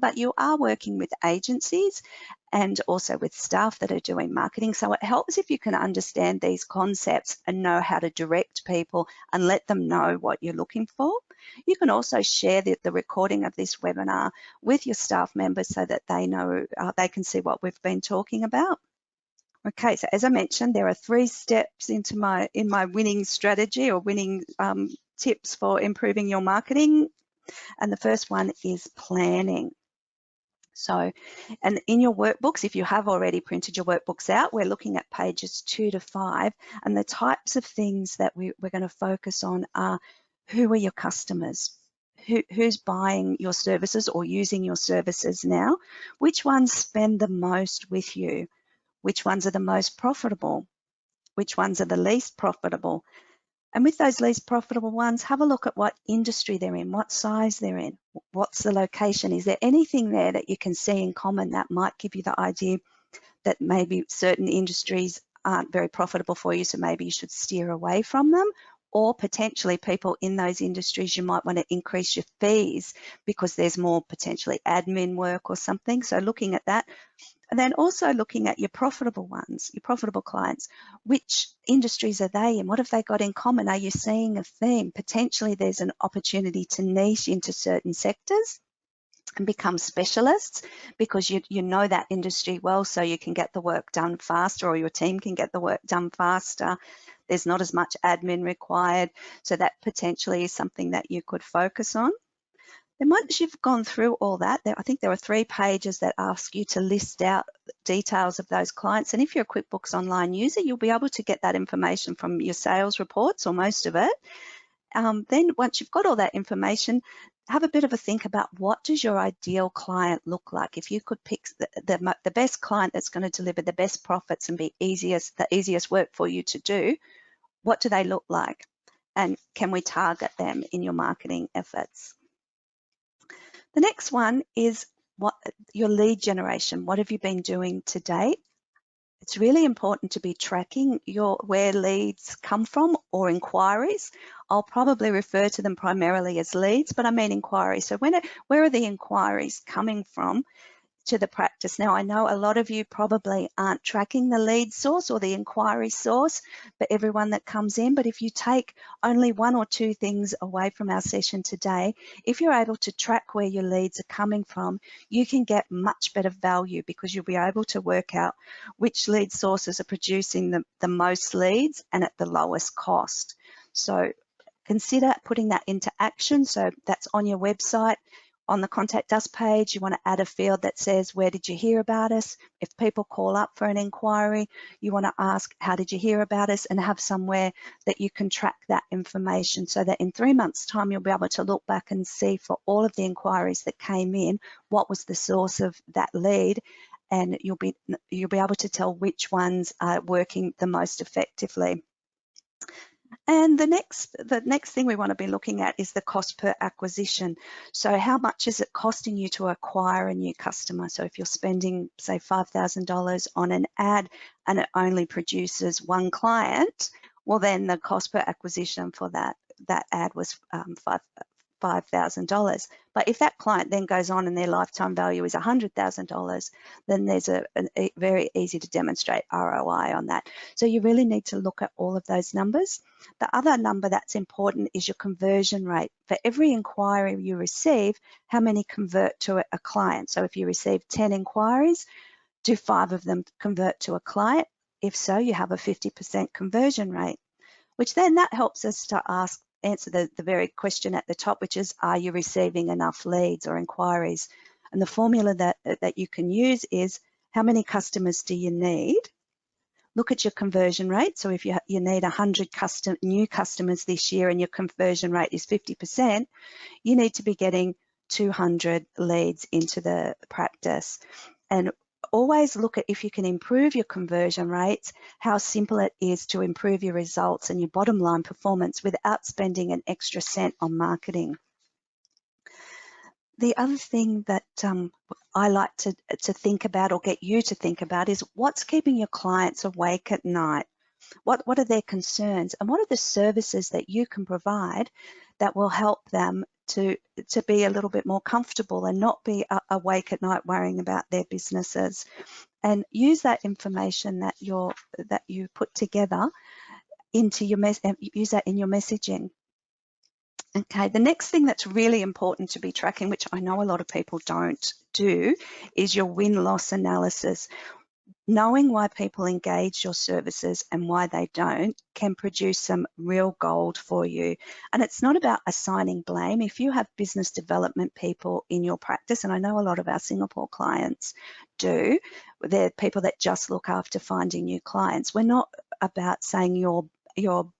but you are working with agencies and also with staff that are doing marketing. So it helps if you can understand these concepts and know how to direct people and let them know what you're looking for. You can also share the recording of this webinar with your staff members so that they know, they can see what we've been talking about. Okay, so as I mentioned, there are 3 steps in my winning strategy or winning tips for improving your marketing. And the first one is planning. So, and in your workbooks, if you have already printed your workbooks out, we're looking at pages 2 to 5. And the types of things that we're going to focus on are, who are your customers? Who's buying your services or using your services now? Which ones spend the most with you? Which ones are the most profitable? Which ones are the least profitable? And with those least profitable ones, have a look at what industry they're in, what size they're in, what's the location. Is there anything there that you can see in common that might give you the idea that maybe certain industries aren't very profitable for you, so maybe you should steer away from them? Or potentially people in those industries, you might want to increase your fees because there's more potentially admin work or something. So looking at that. And then also looking at your profitable ones, your profitable clients. Which industries are they in? What have they got in common? Are you seeing a theme? Potentially there's an opportunity to niche into certain sectors and become specialists because you know that industry well, so you can get the work done faster, or your team can get the work done faster. There's not as much admin required. So that potentially is something that you could focus on. Then once you've gone through all that, I think there are 3 pages that ask you to list out details of those clients. And if you're a QuickBooks Online user, you'll be able to get that information from your sales reports, or most of it. Then once you've got all that information, have a bit of a think about, what does your ideal client look like? If you could pick the best client that's going to deliver the best profits and be the easiest work for you to do, what do they look like? And can we target them in your marketing efforts? The next one is your lead generation. What have you been doing to date? It's really important to be tracking where leads come from, or inquiries. I'll probably refer to them primarily as leads, but I mean inquiries. So where are the inquiries coming from to the practice? Now, I know a lot of you probably aren't tracking the lead source or the inquiry source for everyone that comes in, but if you take only 1 or 2 things away from our session today, if you're able to track where your leads are coming from, you can get much better value, because you'll be able to work out which lead sources are producing the most leads and at the lowest cost. So consider putting that into action. So that's on your website. On the Contact Us page, you want to add a field that says, where did you hear about us? If people call up for an inquiry, you want to ask, how did you hear about us? And have somewhere that you can track that information, so that in 3 months' time, you'll be able to look back and see, for all of the inquiries that came in, what was the source of that lead, and you'll be able to tell which ones are working the most effectively. And the next thing we want to be looking at is the cost per acquisition. So how much is it costing you to acquire a new customer? So if you're spending, say, $5,000 on an ad and it only produces 1 client, well, then the cost per acquisition for that ad was $5,000. But if that client then goes on and their lifetime value is $100,000, then there's a very easy to demonstrate ROI on that. So you really need to look at all of those numbers. The other number that's important is your conversion rate. For every inquiry you receive, how many convert to a client? So if you receive 10 inquiries, do 5 of them convert to a client? If so, you have a 50% conversion rate, which then that helps us to answer the very question at the top, which is, are you receiving enough leads or inquiries? And the formula that you can use is, how many customers do you need? Look at your conversion rate. So if you need 100 new customers this year and your conversion rate is 50%, you need to be getting 200 leads into the practice. And always look at, if you can improve your conversion rates, how simple it is to improve your results and your bottom line performance without spending an extra cent on marketing. The other thing that I like to think about, or get you to think about, is what's keeping your clients awake at night? What are their concerns, and what are the services that you can provide that will help them to be a little bit more comfortable and not be awake at night worrying about their businesses. And use that information that you put together into your use that in your messaging. Okay, the next thing that's really important to be tracking, which I know a lot of people don't do, is your win-loss analysis. Knowing why people engage your services and why they don't can produce some real gold for you. And it's not about assigning blame. If you have business development people in your practice, and I know a lot of our Singapore clients do, they're people that just look after finding new clients. We're not about saying you're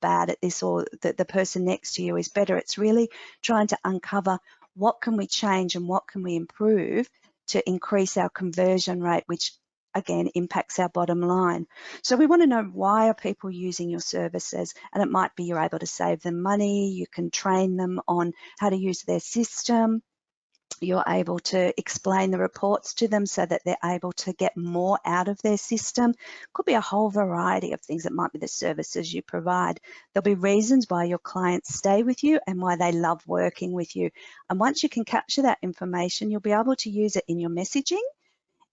bad at this or that the person next to you is better. It's really trying to uncover what can we change and what can we improve to increase our conversion rate, which again impacts our bottom line. So we want to know, why are people using your services? And it might be you're able to save them money, you can train them on how to use their system, you're able to explain the reports to them so that they're able to get more out of their system. Could be a whole variety of things. It might be the services you provide. There'll be reasons why your clients stay with you and why they love working with you. And once you can capture that information, you'll be able to use it in your messaging,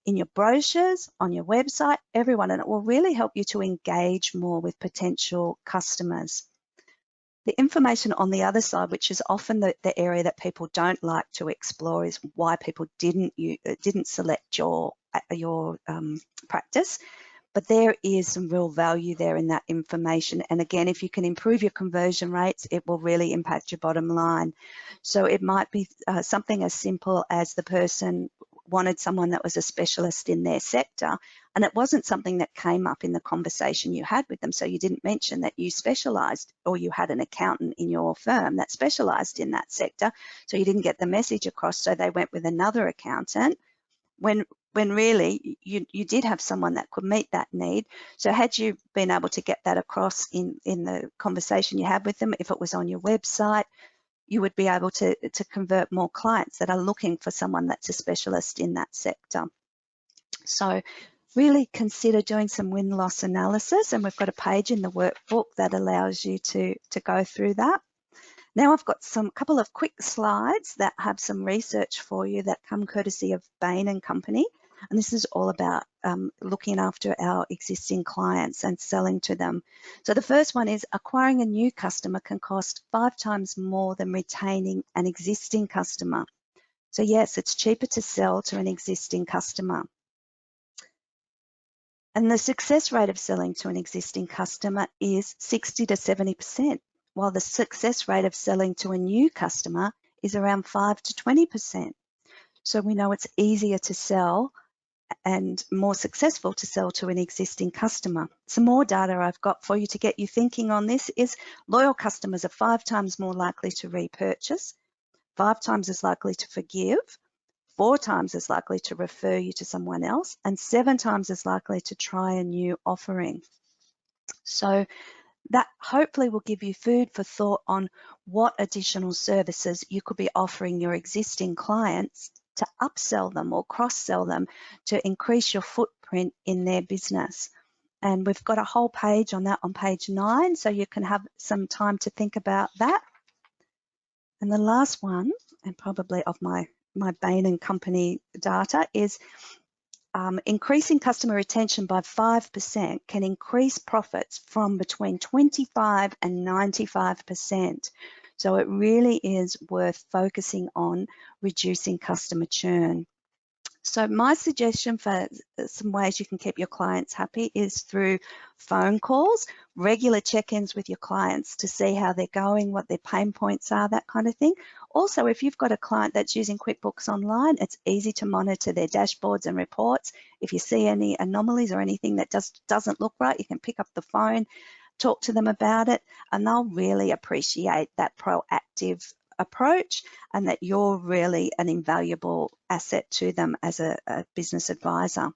in your brochures, on your website, everyone, and it will really help you to engage more with potential customers. The information on the other side, which is often the area that people don't like to explore, is why people didn't select your practice. But there is some real value there in that information. And again, if you can improve your conversion rates, it will really impact your bottom line. So it might be something as simple as the person wanted someone that was a specialist in their sector, and it wasn't something that came up in the conversation you had with them. So you didn't mention that you specialized, or you had an accountant in your firm that specialized in that sector. So you didn't get the message across. So they went with another accountant when really you did have someone that could meet that need. So had you been able to get that across in the conversation you had with them, if it was on your website, you would be able to convert more clients that are looking for someone that's a specialist in that sector. So really consider doing some win-loss analysis, and we've got a page in the workbook that allows you to go through that. Now I've got some couple of quick slides that have some research for you that come courtesy of Bain & Company. And this is all about looking after our existing clients and selling to them. So the first one is, acquiring a new customer can cost 5 times more than retaining an existing customer. So yes, it's cheaper to sell to an existing customer. And the success rate of selling to an existing customer is 60 to 70%, while the success rate of selling to a new customer is around 5 to 20%. So we know it's easier to sell and more successful to sell to an existing customer. Some more data I've got for you to get you thinking on this is, loyal customers are 5 times more likely to repurchase, 5 times as likely to forgive, 4 times as likely to refer you to someone else, and 7 times as likely to try a new offering. So that hopefully will give you food for thought on what additional services you could be offering your existing clients to upsell them or cross-sell them to increase your footprint in their business. And we've got a whole page on that on page 9, so you can have some time to think about that. And the last one, and probably of my Bain & Company data, is increasing customer retention by 5% can increase profits from between 25 and 95%. So it really is worth focusing on reducing customer churn. So my suggestion for some ways you can keep your clients happy is through phone calls, regular check-ins with your clients to see how they're going, what their pain points are, that kind of thing. Also, if you've got a client that's using QuickBooks Online, it's easy to monitor their dashboards and reports. If you see any anomalies or anything that doesn't look right, you can pick up the phone, talk to them about it, and they'll really appreciate that proactive approach, and that you're really an invaluable asset to them as a business advisor.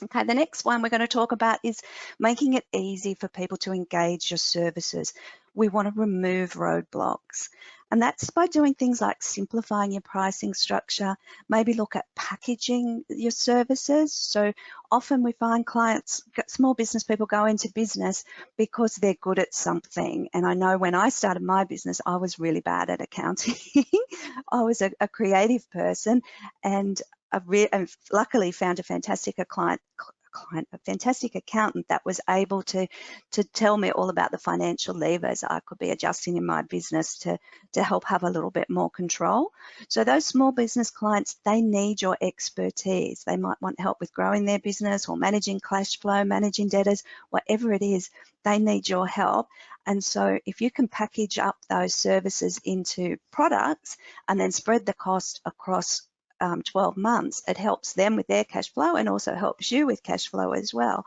Okay, the next one we're going to talk about is making it easy for people to engage your services. we want to remove roadblocks. And that's by doing things like simplifying your pricing structure, maybe look at packaging your services. So often we find clients, small business people go into business because they're good at something. And I know when I started my business, I was really bad at accounting. I was a creative person, and luckily found a fantastic a fantastic accountant that was able to tell me all about the financial levers I could be adjusting in my business to help have a little bit more control. So those small business clients, they need your expertise. They might want help with growing their business or managing cash flow, managing debtors, whatever it is, they need your help. And so if you can package up those services into products and then spread the cost across 12 months, it helps them with their cash flow and also helps you with cash flow as well.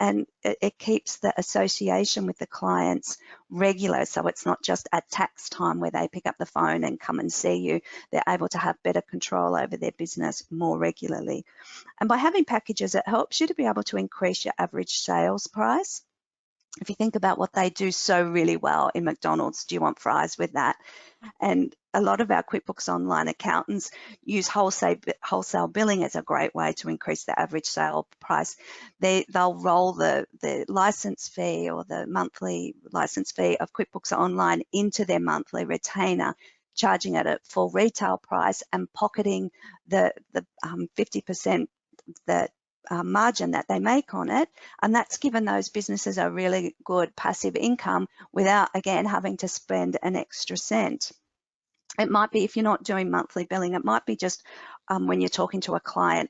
And it keeps the association with the clients regular, so it's not just at tax time where they pick up the phone and come and see you. They're able to have better control over their business more regularly. And by having packages, it helps you to be able to increase your average sales price. If you think about what they do so really well in McDonald's, do you want fries with that? And a lot of our QuickBooks Online accountants use wholesale billing as a great way to increase the average sale price. They'll roll the license fee or the monthly license fee of QuickBooks Online into their monthly retainer, charging it at full retail price and pocketing the 50% that margin that they make on it, and that's given those businesses a really good passive income without, again, having to spend an extra cent. It might be, if you're not doing monthly billing, it might be just when you're talking to a client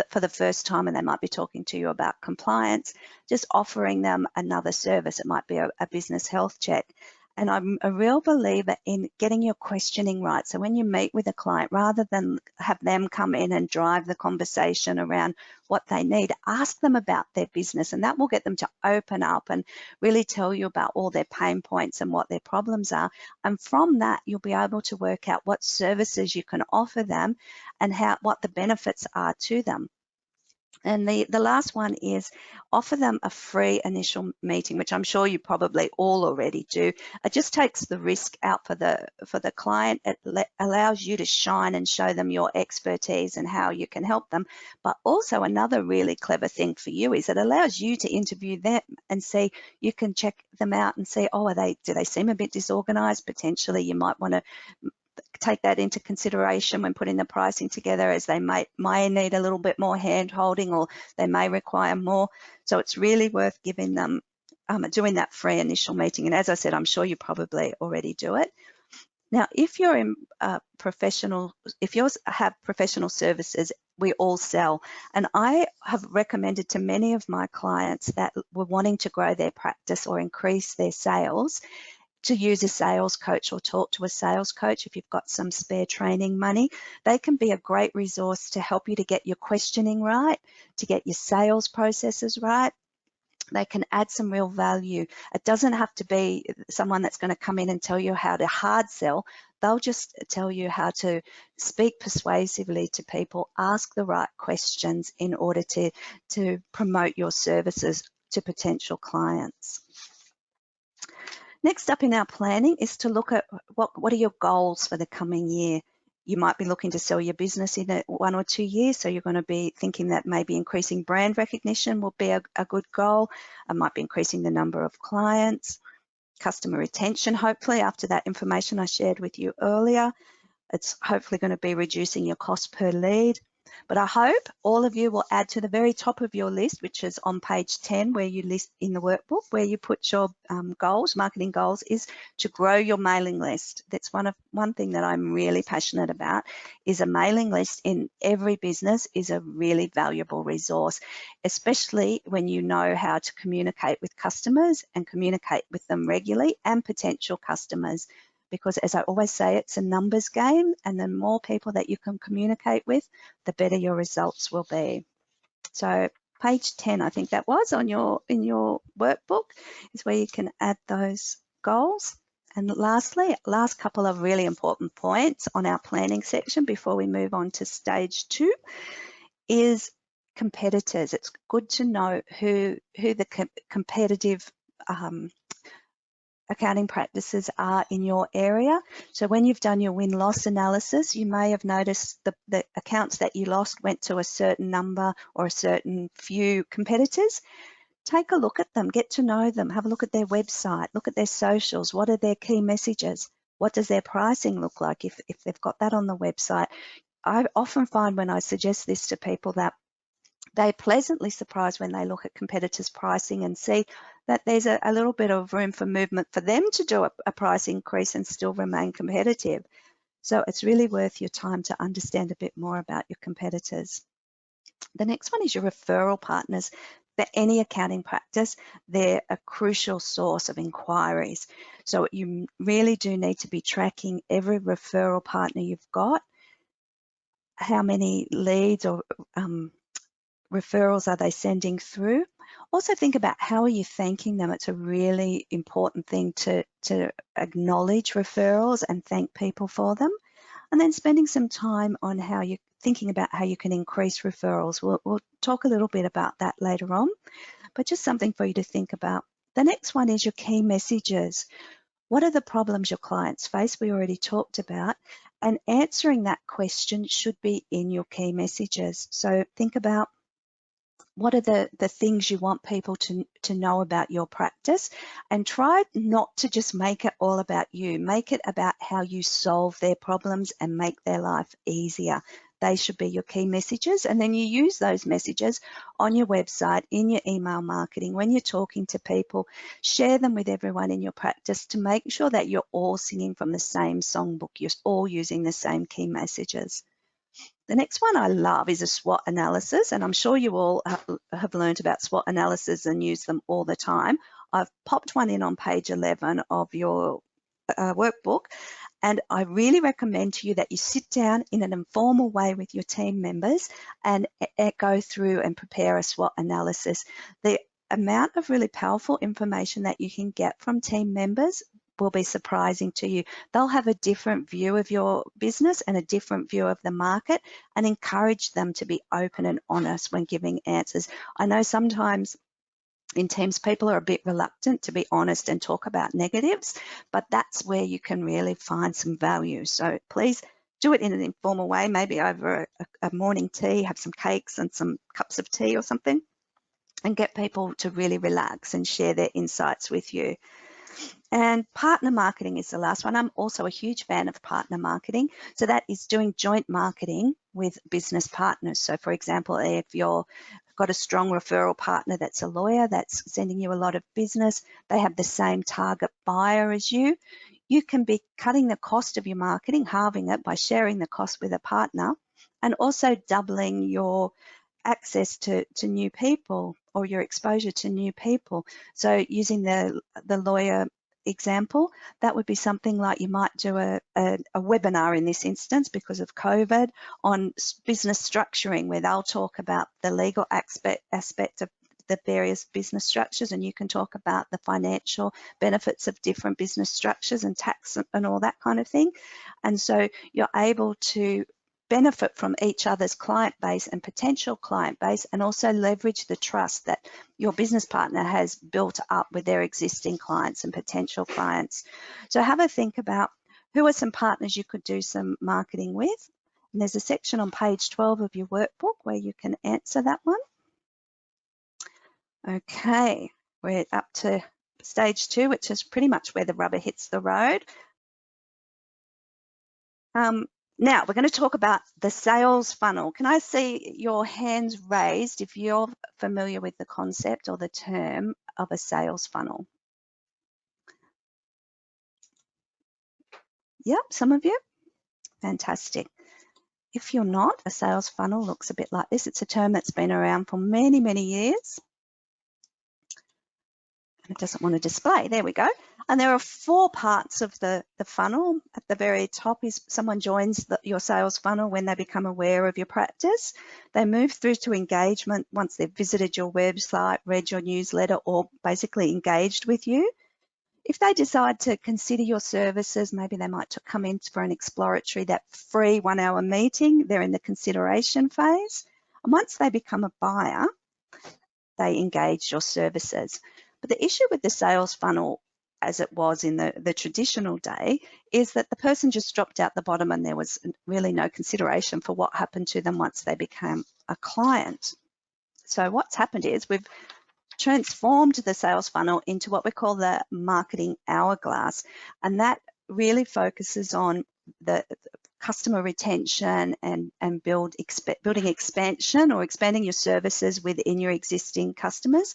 for the first time and they might be talking to you about compliance, just offering them another service. It might be a business health check. And I'm a real believer in getting your questioning right. So when you meet with a client, rather than have them come in and drive the conversation around what they need, ask them about their business, and that will get them to open up and really tell you about all their pain points and what their problems are. And from that, you'll be able to work out what services you can offer them and what the benefits are to them. And the last one is offer them a free initial meeting, which I'm sure you probably all already do. It just takes the risk out for the client. It allows you to shine and show them your expertise and how you can help them. But also another really clever thing for you is it allows you to interview them and see, you can check them out and see, oh, do they seem a bit disorganized? Potentially you might want to take that into consideration when putting the pricing together, as they may need a little bit more hand holding, or they may require more. So it's really worth giving them doing that free initial meeting. And as I said, I'm sure you probably already do it. Now, if you're in if you have professional services, we all sell. And I have recommended to many of my clients that were wanting to grow their practice or increase their sales to use a sales coach or talk to a sales coach if you've got some spare training money. They can be a great resource to help you to get your questioning right, to get your sales processes right. They can add some real value. It doesn't have to be someone that's going to come in and tell you how to hard sell. They'll just tell you how to speak persuasively to people, ask the right questions in order to promote your services to potential clients. Next up in our planning is to look at what are your goals for the coming year. You might be looking to sell your business in 1 or 2 years, so you're going to be thinking that maybe increasing brand recognition will be a good goal. It might be increasing the number of clients, customer retention, hopefully, after that information I shared with you earlier. It's hopefully going to be reducing your cost per lead. But I hope all of you will add to the very top of your list, which is on page 10, where you list in the workbook, where you put your goals, marketing goals, is to grow your mailing list. That's one thing that I'm really passionate about, is a mailing list in every business is a really valuable resource, especially when you know how to communicate with customers and communicate with them regularly and potential customers. Because as I always say, it's a numbers game, and the more people that you can communicate with, the better your results will be. So page 10, I think that was in your workbook, is where you can add those goals. And lastly, last couple of really important points on our planning section before we move on to stage 2 is competitors. It's good to know who the competitive accounting practices are in your area. So when you've done your win-loss analysis, you may have noticed the accounts that you lost went to a certain number or a certain few competitors. Take a look at them, get to know them, have a look at their website, look at their socials. What are their key messages? What does their pricing look like if they've got that on the website? I often find when I suggest this to people that they're pleasantly surprised when they look at competitors' pricing and see that there's a little bit of room for movement for them to do a price increase and still remain competitive. So it's really worth your time to understand a bit more about your competitors. The next one is your referral partners. For any accounting practice, they're a crucial source of inquiries. So you really do need to be tracking every referral partner you've got, how many leads or referrals are they sending through. Also think about how are you thanking them. It's a really important thing to acknowledge referrals and thank people for them. And then spending some time on how you're thinking about how you can increase referrals. We'll talk a little bit about that later on, but just something for you to think about. The next one is your key messages. What are the problems your clients face? We already talked about, and answering that question should be in your key messages. So think about what are the things you want people to know about your practice, and try not to just make it all about you. Make it about how you solve their problems and make their life easier. They should be your key messages, and then you use those messages on your website, in your email marketing, when you're talking to people. Share them with everyone in your practice to make sure that you're all singing from the same songbook. You're all using the same key messages. The next one I love is a SWOT analysis, and I'm sure you all have learned about SWOT analysis and use them all the time. I've popped one in on page 11 of your workbook, and I really recommend to you that you sit down in an informal way with your team members and go through and prepare a SWOT analysis. The amount of really powerful information that you can get from team members will be surprising to you. They'll have a different view of your business and a different view of the market, and encourage them to be open and honest when giving answers. I know sometimes in teams, people are a bit reluctant to be honest and talk about negatives, but that's where you can really find some value. So please do it in an informal way, maybe over a morning tea, have some cakes and some cups of tea or something, and get people to really relax and share their insights with you. And partner marketing is the last one. I'm also a huge fan of partner marketing. So that is doing joint marketing with business partners. So for example, if you've got a strong referral partner that's a lawyer that's sending you a lot of business, they have the same target buyer as you, you can be cutting the cost of your marketing, halving it by sharing the cost with a partner, and also doubling your access to new people or your exposure to new people. So using the lawyer example, that would be something like you might do a webinar in this instance because of COVID on business structuring, where they'll talk about the legal aspect of the various business structures, and you can talk about the financial benefits of different business structures and tax and all that kind of thing. And so you're able to benefit from each other's client base and potential client base, and also leverage the trust that your business partner has built up with their existing clients and potential clients. So have a think about who are some partners you could do some marketing with. And there's a section on page 12 of your workbook where you can answer that one. Okay, we're up to stage 2, which is pretty much where the rubber hits the road. Now we're going to talk about the sales funnel. Can I see your hands raised if you're familiar with the concept or the term of a sales funnel? Yep, some of you. Fantastic. If you're not, a sales funnel looks a bit like this. It's a term that's been around for many, many years. And it doesn't want to display. There we go. And there are 4 parts of the funnel. At the very top is someone joins your sales funnel when they become aware of your practice. They move through to engagement once they've visited your website, read your newsletter, or basically engaged with you. If they decide to consider your services, maybe they might come in for an exploratory, that free 1-hour meeting. They're in the consideration phase. And once they become a buyer, they engage your services. But the issue with the sales funnel, as it was in the traditional day, is that the person just dropped out the bottom and there was really no consideration for what happened to them once they became a client. So what's happened is we've transformed the sales funnel into what we call the marketing hourglass, and that really focuses on the customer retention and building expansion or expanding your services within your existing customers.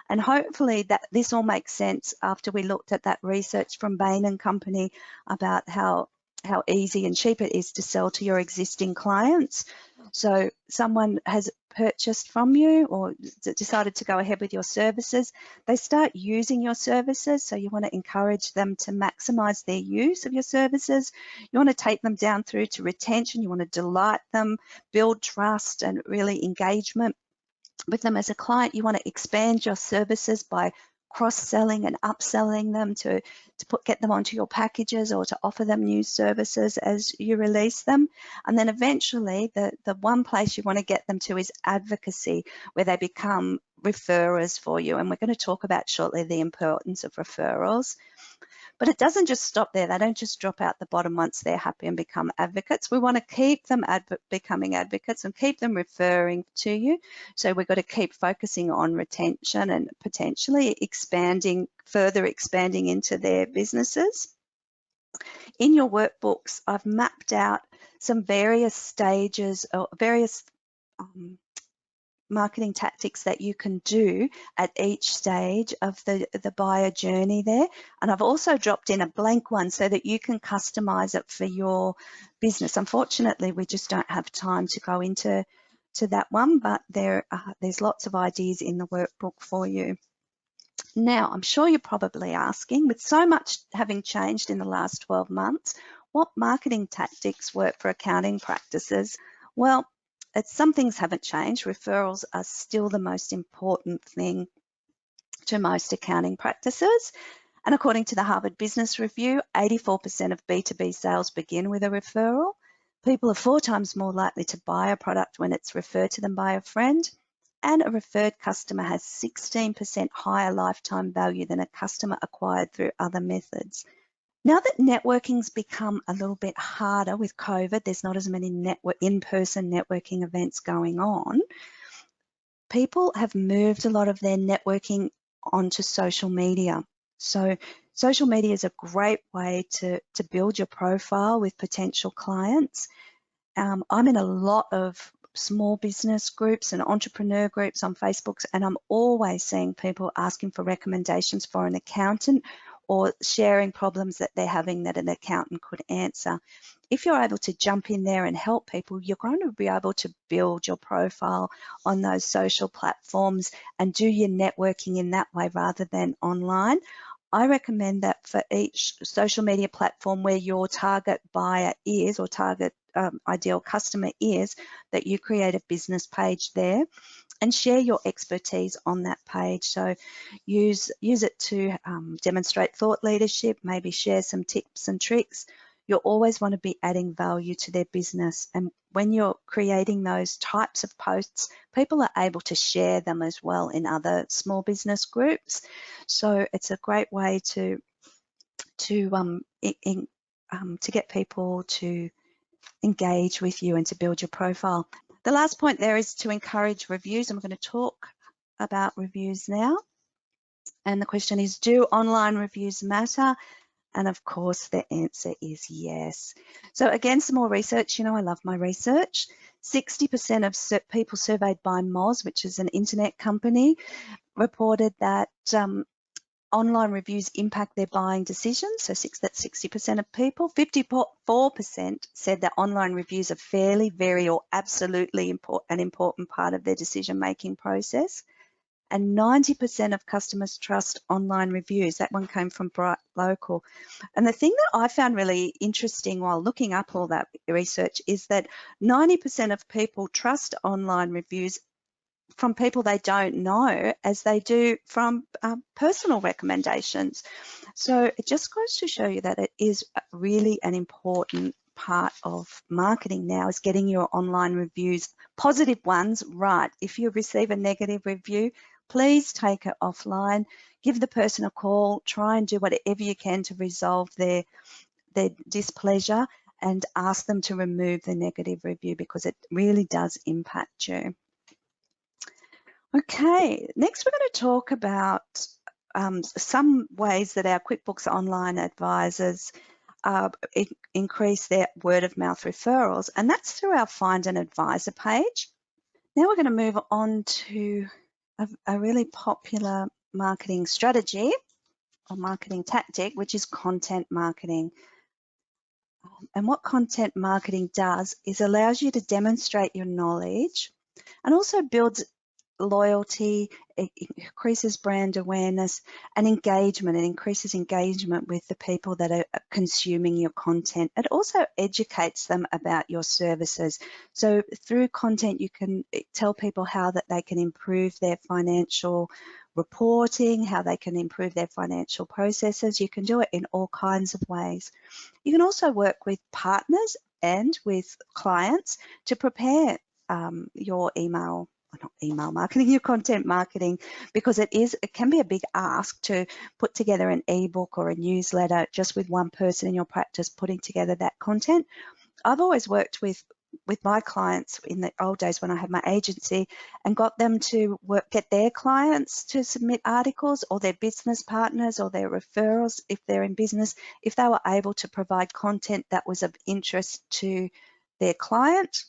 And hopefully that this all makes sense after we looked at that research from Bain and Company about how easy and cheap it is to sell to your existing clients. So someone has purchased from you or decided to go ahead with your services, they start using your services, so you want to encourage them to maximize their use of your services. You want to take them down through to retention. You want to delight them, build trust and really engagement with them as a client. You want to expand your services by cross-selling and upselling them to get them onto your packages or to offer them new services as you release them. And then eventually the one place you want to get them to is advocacy, where they become referrers for you. And we're going to talk about shortly the importance of referrals. But it doesn't just stop there. They don't just drop out the bottom once they're happy and become advocates. We want to keep them becoming advocates and keep them referring to you. So we've got to keep focusing on retention and potentially further expanding into their businesses. In your workbooks, I've mapped out some various stages or various marketing tactics that you can do at each stage of the buyer journey there. And I've also dropped in a blank one so that you can customize it for your business. Unfortunately, we just don't have time to go into that one, but there's lots of ideas in the workbook for you. Now, I'm sure you're probably asking, with so much having changed in the last 12 months, what marketing tactics work for accounting practices? Well, some things haven't changed. Referrals are still the most important thing to most accounting practices. And according to the Harvard Business Review, 84% of B2B sales begin with a referral. People are 4 times more likely to buy a product when it's referred to them by a friend. And a referred customer has 16% higher lifetime value than a customer acquired through other methods. Now that networking's become a little bit harder with COVID, there's not as many in-person networking events going on, people have moved a lot of their networking onto social media. So social media is a great way to build your profile with potential clients. I'm in a lot of small business groups and entrepreneur groups on Facebook, and I'm always seeing people asking for recommendations for an accountant or sharing problems that they're having that an accountant could answer. If you're able to jump in there and help people, you're going to be able to build your profile on those social platforms and do your networking in that way rather than online. I recommend that for each social media platform where your target buyer is or target ideal customer is, that you create a business page there and share your expertise on that page. So use it to demonstrate thought leadership, maybe share some tips and tricks. You'll always want to be adding value to their business. And when you're creating those types of posts, people are able to share them as well in other small business groups. So it's a great way to get people to engage with you and to build your profile. The last point there is to encourage reviews. I'm going to talk about reviews now. And the question is, do online reviews matter? And of course, the answer is yes. So again, some more research. You know, I love my research. 60% of people surveyed by Moz, which is an internet company, reported that online reviews impact their buying decisions. So that's 60% of people. 54% said that online reviews are fairly, very, or absolutely an important part of their decision-making process. And 90% of customers trust online reviews. That one came from Bright Local. And the thing that I found really interesting while looking up all that research is that 90% of people trust online reviews from people they don't know as they do from personal recommendations. So it just goes to show you that it is really an important part of marketing now, is getting your online reviews, positive ones, right. If you receive a negative review, please take it offline, give the person a call, try and do whatever you can to resolve their displeasure, and ask them to remove the negative review, because it really does impact you. Okay, next we're going to talk about some ways that our QuickBooks Online advisors increase their word of mouth referrals, and that's through our Find an Advisor page. Now we're going to move on to a really popular marketing strategy or marketing tactic, which is content marketing. And what content marketing does is allows you to demonstrate your knowledge and also builds loyalty, it increases brand awareness and engagement. It increases engagement with the people that are consuming your content. It also educates them about your services. So through content, you can tell people how that they can improve their financial reporting, how they can improve their financial processes. You can do it in all kinds of ways. You can also work with partners and with clients to prepare your not email marketing, your content marketing, because it can be a big ask to put together an ebook or a newsletter just with one person in your practice putting together that content. I've always worked with my clients in the old days when I had my agency and got them to get their clients to submit articles, or their business partners or their referrals if they're in business, if they were able to provide content that was of interest to their client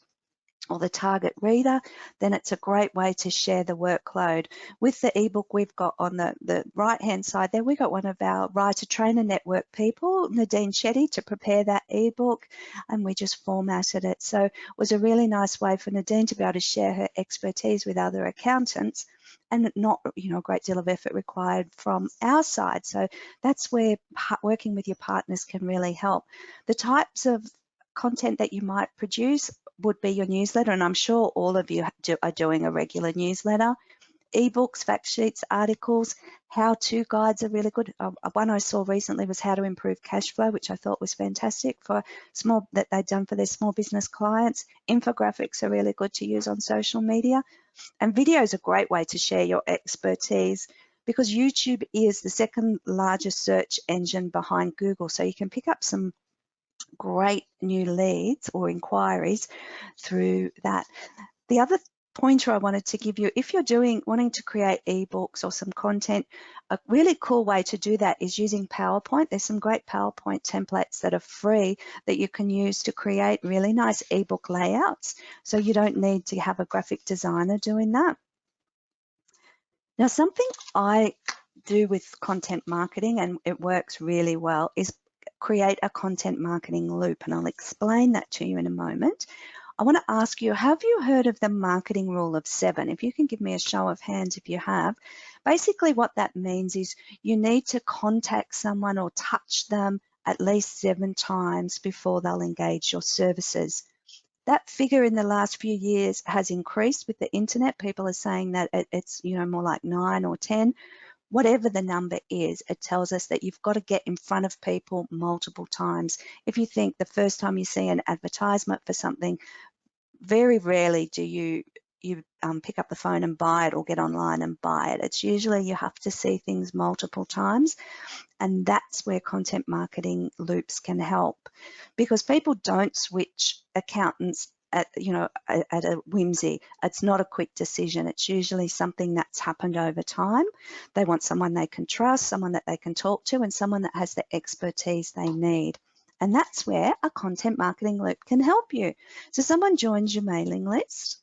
or the target reader, then it's a great way to share the workload. With the ebook we've got on the right-hand side there, we got one of our Writer Trainer Network people, Nadine Shetty, to prepare that ebook, and we just formatted it. So it was a really nice way for Nadine to be able to share her expertise with other accountants, and not, a great deal of effort required from our side. So that's where working with your partners can really help. The types of content that you might produce would be your newsletter, and I'm sure all of you are doing a regular newsletter. Ebooks, fact sheets, articles, how-to guides are really good. One I saw recently was how to improve cash flow, which I thought was fantastic that they'd done for their small business clients. Infographics are really good to use on social media, and video is a great way to share your expertise, because YouTube is the second largest search engine behind Google, so you can pick up some great new leads or inquiries through that. The other pointer I wanted to give you, if you're wanting to create ebooks or some content, a really cool way to do that is using PowerPoint. There's some great PowerPoint templates that are free that you can use to create really nice ebook layouts, so you don't need to have a graphic designer doing that. Now, something I do with content marketing, and it works really well, is create a content marketing loop, and I'll explain that to you in a moment. I want to ask you, have you heard of the marketing rule of 7? If you can give me a show of hands if you have. Basically what that means is you need to contact someone or touch them at least 7 times before they'll engage your services. That figure in the last few years has increased with the internet. People are saying that it's more like 9 or 10. Whatever the number is, it tells us that you've got to get in front of people multiple times. If you think the first time you see an advertisement for something, very rarely do you pick up the phone and buy it or get online and buy it. It's usually you have to see things multiple times, and that's where content marketing loops can help, because people don't switch accountants at a whimsy. It's not a quick decision. It's usually something that's happened over time. They want someone they can trust, someone that they can talk to, and someone that has the expertise they need. And that's where a content marketing loop can help you. So someone joins your mailing list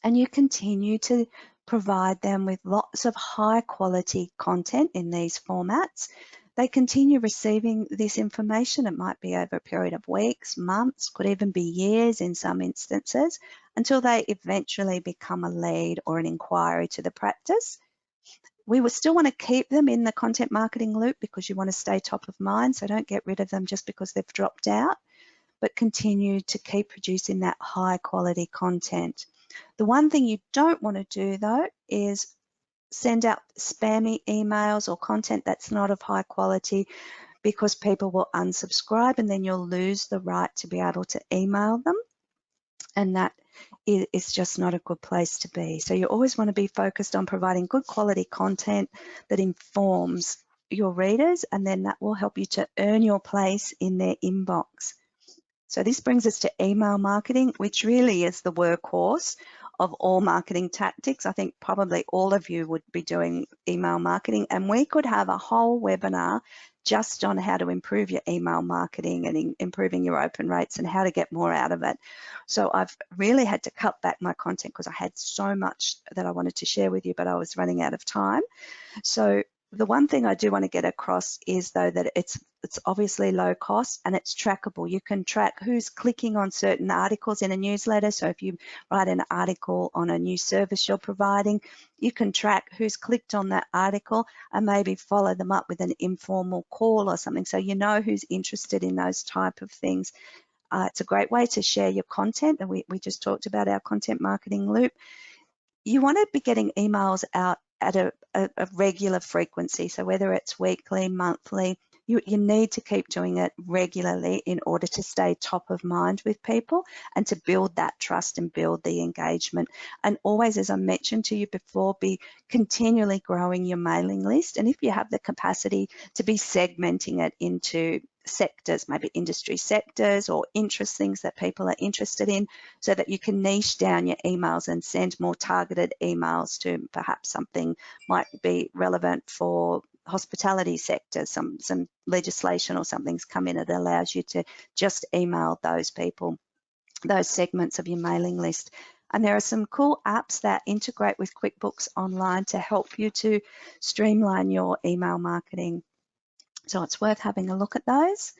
and you continue to provide them with lots of high quality content in these formats. They continue receiving this information. It might be over a period of weeks, months, could even be years in some instances, until they eventually become a lead or an inquiry to the practice. We would still want to keep them in the content marketing loop because you want to stay top of mind, so don't get rid of them just because they've dropped out, but continue to keep producing that high quality content. The one thing you don't want to do though is send out spammy emails or content that's not of high quality, because people will unsubscribe and then you'll lose the right to be able to email them. And that is just not a good place to be. So you always want to be focused on providing good quality content that informs your readers, and then that will help you to earn your place in their inbox. So this brings us to email marketing, which really is the workhorse of all marketing tactics. I think probably all of you would be doing email marketing, and we could have a whole webinar just on how to improve your email marketing and improving your open rates and how to get more out of it. So I've really had to cut back my content because I had so much that I wanted to share with you, but I was running out of time. So the one thing I do want to get across is, though, that it's obviously low cost and it's trackable. You can track who's clicking on certain articles in a newsletter. So if you write an article on a new service you're providing, you can track who's clicked on that article and maybe follow them up with an informal call or something, so you know who's interested in those type of things. It's a great way to share your content, and we just talked about our content marketing loop. You want to be getting emails out at a regular frequency. So whether it's weekly, monthly, you need to keep doing it regularly in order to stay top of mind with people and to build that trust and build the engagement. And always, as I mentioned to you before, be continually growing your mailing list. And if you have the capacity to be segmenting it into sectors, maybe industry sectors or interest things that people are interested in, so that you can niche down your emails and send more targeted emails to perhaps something might be relevant for hospitality sector, some legislation or something's come in, it allows you to just email those people, those segments of your mailing list. And there are some cool apps that integrate with QuickBooks Online to help you to streamline your email marketing. So it's worth having a look at those.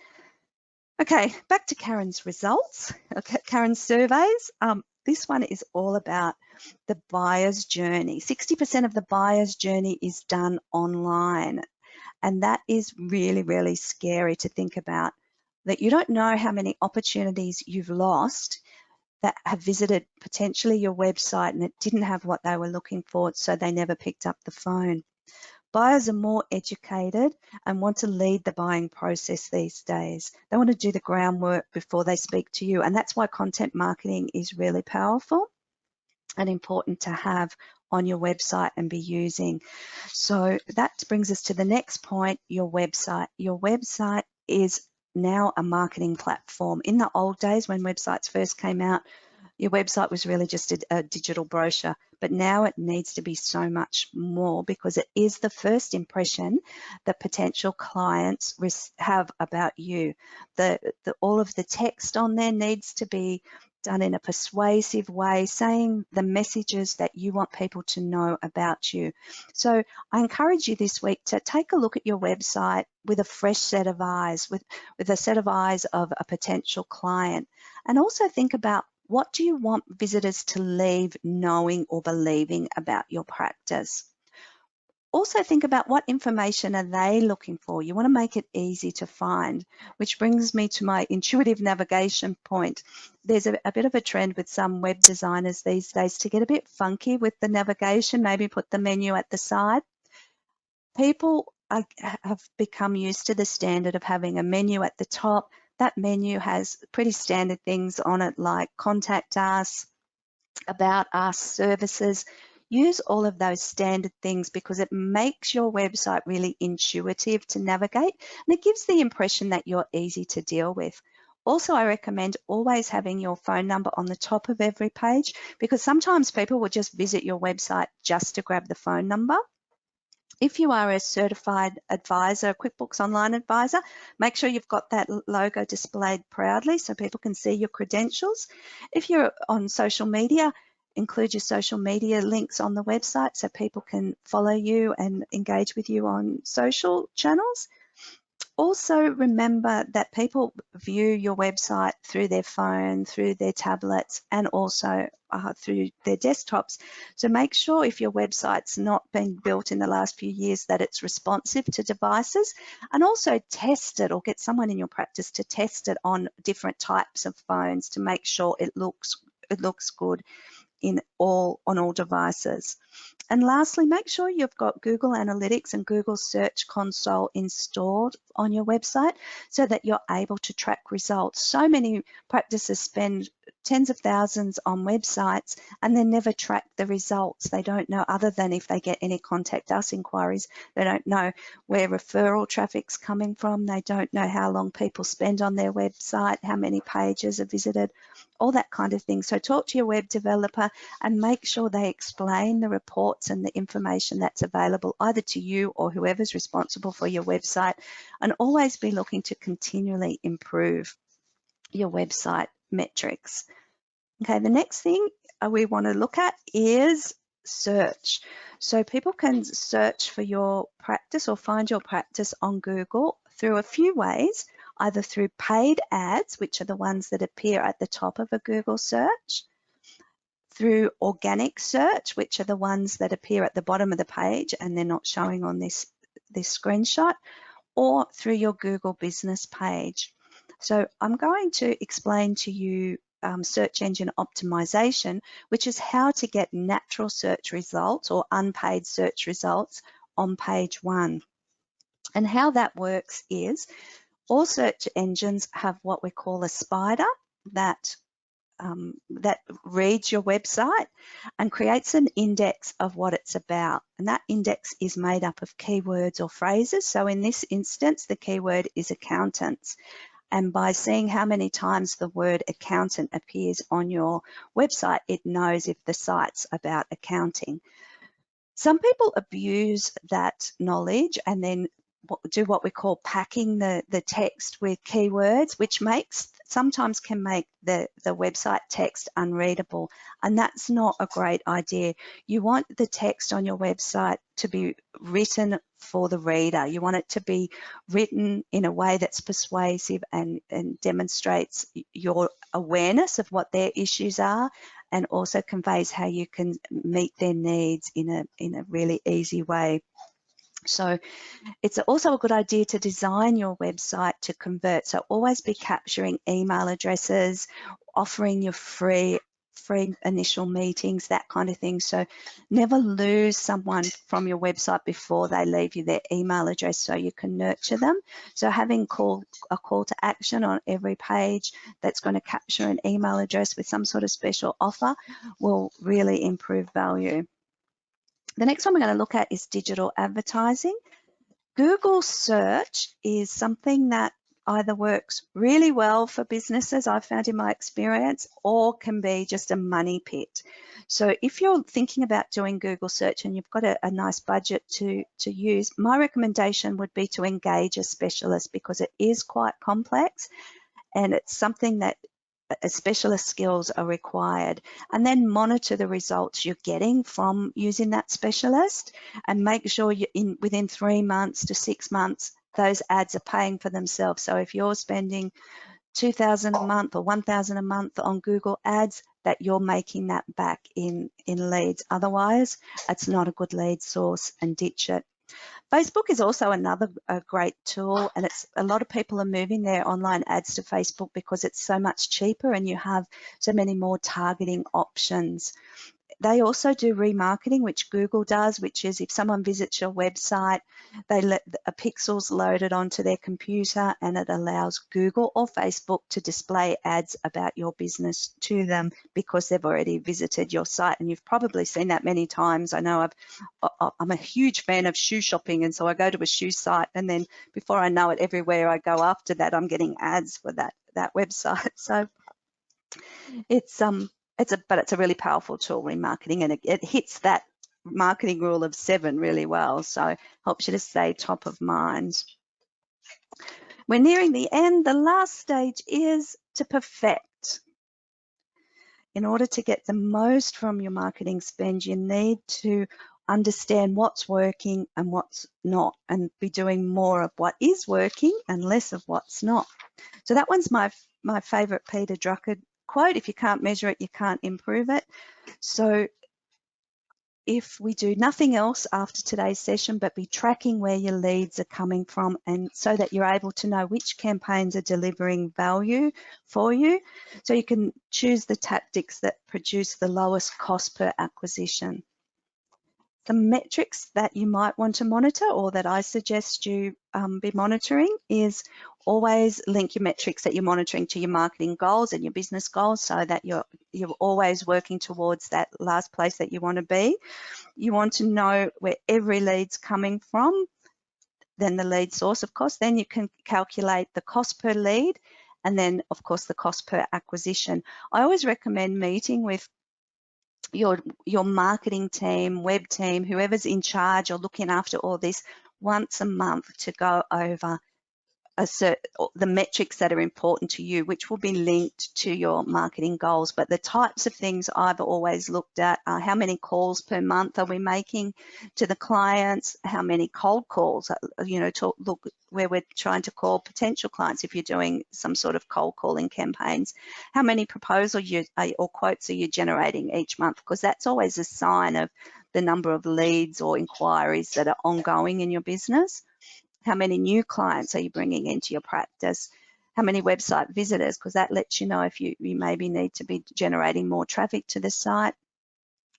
Okay, back to Karen's results, okay, Karen's surveys. This one is all about the buyer's journey. 60% of the buyer's journey is done online. And that is really, really scary to think about, that you don't know how many opportunities you've lost that have visited potentially your website and it didn't have what they were looking for, so they never picked up the phone. Buyers are more educated and want to lead the buying process these days. They want to do the groundwork before they speak to you, and that's why content marketing is really powerful and important to have on your website and be using. So that brings us to the next point, your website. Your website is now a marketing platform. In the old days when websites first came out, your website was really just a digital brochure, but now it needs to be so much more, because it is the first impression that potential clients have about you. All of the text on there needs to be done in a persuasive way, saying the messages that you want people to know about you. So I encourage you this week to take a look at your website with a fresh set of eyes, with a set of eyes of a potential client, and also think about, what do you want visitors to leave knowing or believing about your practice? Also think about, what information are they looking for? You want to make it easy to find, which brings me to my intuitive navigation point. There's a bit of a trend with some web designers these days to get a bit funky with the navigation, maybe put the menu at the side. People have become used to the standard of having a menu at the top. That menu has pretty standard things on it like contact us, about us, services. Use all of those standard things because it makes your website really intuitive to navigate, and it gives the impression that you're easy to deal with. Also, I recommend always having your phone number on the top of every page, because sometimes people will just visit your website just to grab the phone number. If you are a certified advisor, QuickBooks Online advisor, make sure you've got that logo displayed proudly so people can see your credentials. If you're on social media, include your social media links on the website so people can follow you and engage with you on social channels. Also remember that people view your website through their phone, through their tablets, and also through their desktops. So make sure, if your website's not been built in the last few years, that it's responsive to devices, and also test it, or get someone in your practice to test it on different types of phones to make sure it looks good on all devices. And lastly, make sure you've got Google Analytics and Google Search Console installed on your website so that you're able to track results. So many practices spend tens of thousands on websites and then never track the results. They don't know, other than if they get any contact us inquiries, they don't know where referral traffic's coming from. They don't know how long people spend on their website, how many pages are visited, all that kind of thing. So talk to your web developer and make sure they explain the reports and the information that's available either to you or whoever's responsible for your website, and always be looking to continually improve your website metrics. Okay, the next thing we want to look at is search. So people can search for your practice or find your practice on Google through a few ways, either through paid ads, which are the ones that appear at the top of a Google search, through organic search, which are the ones that appear at the bottom of the page and they're not showing on this screenshot, or through your Google business page. So I'm going to explain to you search engine optimization, which is how to get natural search results or unpaid search results on page 1. And how that works is all search engines have what we call a spider that reads your website and creates an index of what it's about. And that index is made up of keywords or phrases. So in this instance, the keyword is accountants. And by seeing how many times the word accountant appears on your website, it knows if the site's about accounting. Some people abuse that knowledge and then do what we call packing the text with keywords, which sometimes can make the website text unreadable, and that's not a great idea. You want the text on your website to be written for the reader. You want it to be written in a way that's persuasive and demonstrates your awareness of what their issues are, and also conveys how you can meet their needs in a really easy way. So it's also a good idea to design your website to convert. So always be capturing email addresses, offering your free initial meetings, that kind of thing. So never lose someone from your website before they leave you their email address, so you can nurture them. So having a call to action on every page that's going to capture an email address with some sort of special offer will really improve value. The next one we're going to look at is digital advertising. Google search is something that either works really well for businesses, I've found in my experience, or can be just a money pit. So if you're thinking about doing Google search and you've got a nice budget to use, my recommendation would be to engage a specialist, because it is quite complex and it's something that specialist skills are required. And then monitor the results you're getting from using that specialist, and make sure within 3 months to 6 months those ads are paying for themselves. So if you're spending $2,000 a month or $1,000 a month on Google ads, that you're making that back in leads. Otherwise, it's not a good lead source, and ditch it. Facebook is also another great tool, and a lot of people are moving their online ads to Facebook because it's so much cheaper and you have so many more targeting options. They also do remarketing, which Google does, which is if someone visits your website, they let a pixel's loaded onto their computer, and it allows Google or Facebook to display ads about your business to them because they've already visited your site. And you've probably seen that many times. I know I'm a huge fan of shoe shopping, and so I go to a shoe site, and then before I know it, everywhere I go after that, I'm getting ads for that website. So it's a really powerful tool, remarketing, and it hits that marketing rule of 7 really well, so helps you to stay top of mind. We're nearing the end. The last stage is to perfect. In order to get the most from your marketing spend, you need to understand what's working and what's not, and be doing more of what is working and less of what's not. So that one's my favorite Peter Drucker quote: if you can't measure it, you can't improve it. So if we do nothing else after today's session but be tracking where your leads are coming from, and so that you're able to know which campaigns are delivering value for you, so you can choose the tactics that produce the lowest cost per acquisition. The metrics that you might want to monitor, or that I suggest you be monitoring, is always link your metrics that you're monitoring to your marketing goals and your business goals, so that you're always working towards that last place that you want to be. You want to know where every lead's coming from, then the lead source, of course. Then you can calculate the cost per lead, and then, of course, the cost per acquisition. I always recommend meeting with your marketing team, web team, whoever's in charge or looking after all this once a month to go over the metrics that are important to you, which will be linked to your marketing goals. But the types of things I've always looked at are how many calls per month are we making to the clients, how many cold calls, to look where we're trying to call potential clients if you're doing some sort of cold calling campaigns, how many proposals or quotes are you generating each month, because that's always a sign of the number of leads or inquiries that are ongoing in your business. How many new clients are you bringing into your practice? How many website visitors, because that lets you know if you maybe need to be generating more traffic to the site.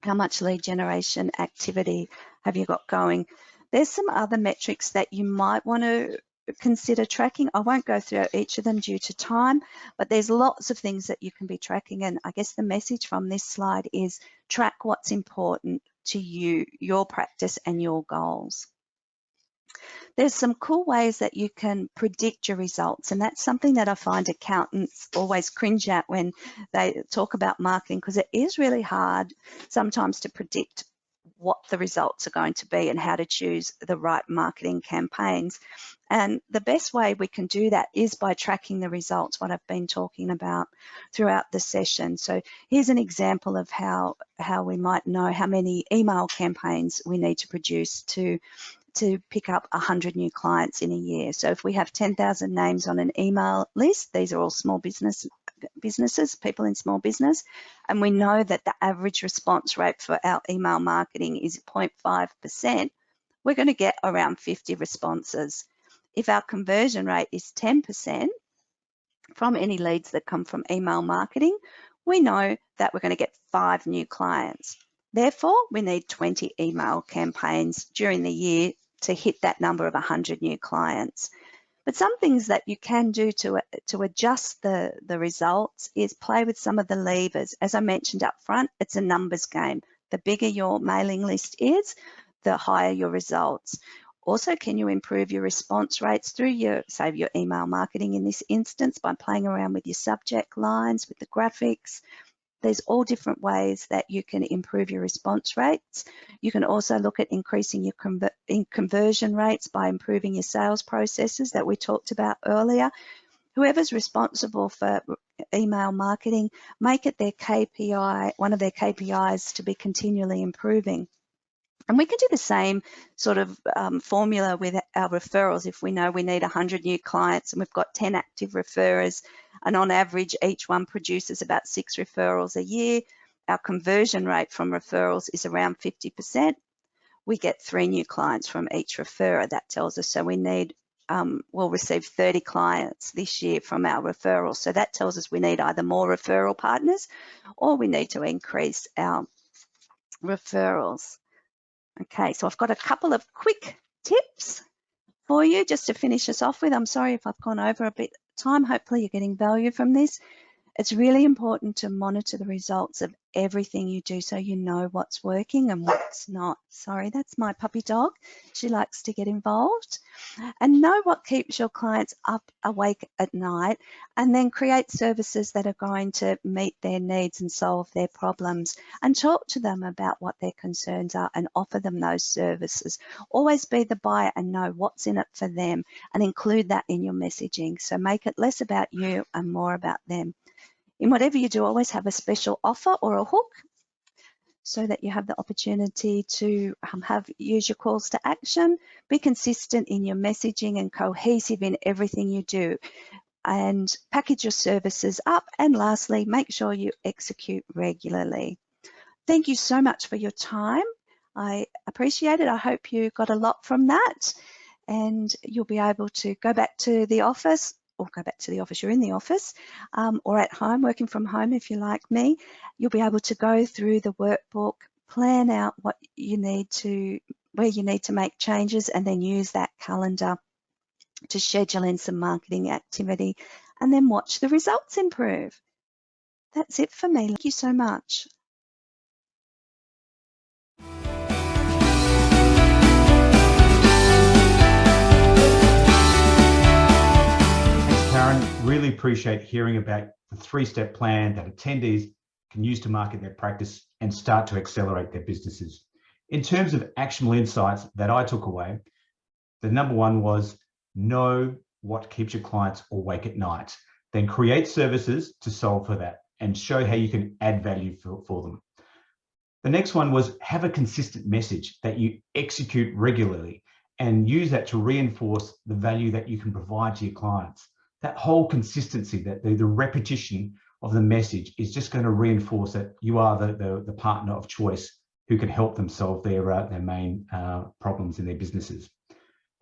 How much lead generation activity have you got going? There's some other metrics that you might want to consider tracking. I won't go through each of them due to time, but there's lots of things that you can be tracking. And I guess the message from this slide is track what's important to you, your practice and your goals. There's some cool ways that you can predict your results, and that's something that I find accountants always cringe at when they talk about marketing, because it is really hard sometimes to predict what the results are going to be and how to choose the right marketing campaigns. And the best way we can do that is by tracking the results, what I've been talking about throughout the session. So here's an example of how we might know how many email campaigns we need to produce to pick up 100 new clients in a year. So if we have 10,000 names on an email list, these are all small businesses, people in small business, and we know that the average response rate for our email marketing is 0.5%, we're going to get around 50 responses. If our conversion rate is 10% from any leads that come from email marketing, we know that we're going to get 5 new clients. Therefore, we need 20 email campaigns during the year to hit that number of 100 new clients. But some things that you can do to adjust the results is play with some of the levers. As I mentioned up front, it's a numbers game. The bigger your mailing list is, the higher your results. Also, can you improve your response rates through your email marketing in this instance by playing around with your subject lines, with the graphics? There's all different ways that you can improve your response rates. You can also look at increasing your conversion rates by improving your sales processes that we talked about earlier. Whoever's responsible for email marketing, make it their KPI, one of their KPIs to be continually improving. And we can do the same sort of formula with our referrals. If we know we need 100 new clients and we've got 10 active referrers, and on average, each one produces about 6 referrals a year, our conversion rate from referrals is around 50%. We get 3 new clients from each referrer. That tells us, so we need, we'll receive 30 clients this year from our referrals. So that tells us we need either more referral partners or we need to increase our referrals. Okay, so I've got a couple of quick tips for you just to finish us off with. I'm sorry if I've gone over a bit of time. Hopefully you're getting value from this. It's really important to monitor the results of everything you do so you know what's working and what's not. Sorry, that's my puppy dog. She likes to get involved. And know what keeps your clients up awake at night, and then create services that are going to meet their needs and solve their problems, and talk to them about what their concerns are and offer them those services. Always be the buyer and know what's in it for them, and include that in your messaging. So make it less about you and more about them. In whatever you do, always have a special offer or a hook so that you have the opportunity to use your calls to action. Be consistent in your messaging and cohesive in everything you do, and package your services up. And lastly, make sure you execute regularly. Thank you so much for your time. I appreciate it. I hope you got a lot from that, and you'll be able to go back to the office, you're in the office, or at home, working from home if you're like me. You'll be able to go through the workbook plan out what you need to, where you need to make changes, and then use that calendar to schedule in some marketing activity, and then watch the results improve. That's it for me. Thank you so much. Thanks, Karen. Really appreciate hearing about the 3-step plan that attendees can use to market their practice and start to accelerate their businesses. In terms of actionable insights that I took away, the number one was know what keeps your clients awake at night. Then create services to solve for that and show how you can add value for them. The next one was have a consistent message that you execute regularly and use that to reinforce the value that you can provide to your clients. That whole consistency, that the repetition of the message is just going to reinforce that you are the partner of choice who can help them solve their main problems in their businesses.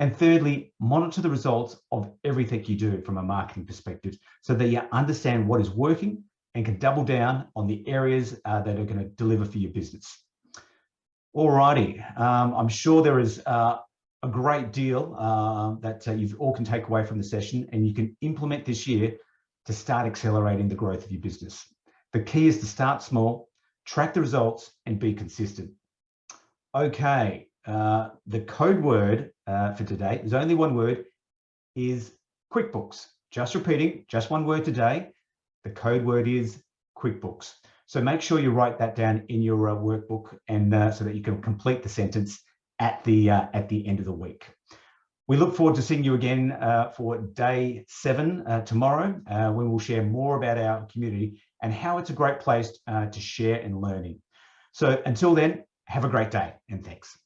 And thirdly, monitor the results of everything you do from a marketing perspective so that you understand what is working and can double down on the areas that are going to deliver for your business. Alrighty, I'm sure there is a great deal that you all can take away from the session and you can implement this year to start accelerating the growth of your business. The key is to start small, track the results, and be consistent. Okay, the code word for today, there's only one word, is QuickBooks. Just repeating, just one word today. The code word is QuickBooks. So make sure you write that down in your workbook, and so that you can complete the sentence at the end of the week. We look forward to seeing you again for day 7 tomorrow, when we'll share more about our community and how it's a great place to share and learning. So until then, have a great day, and thanks.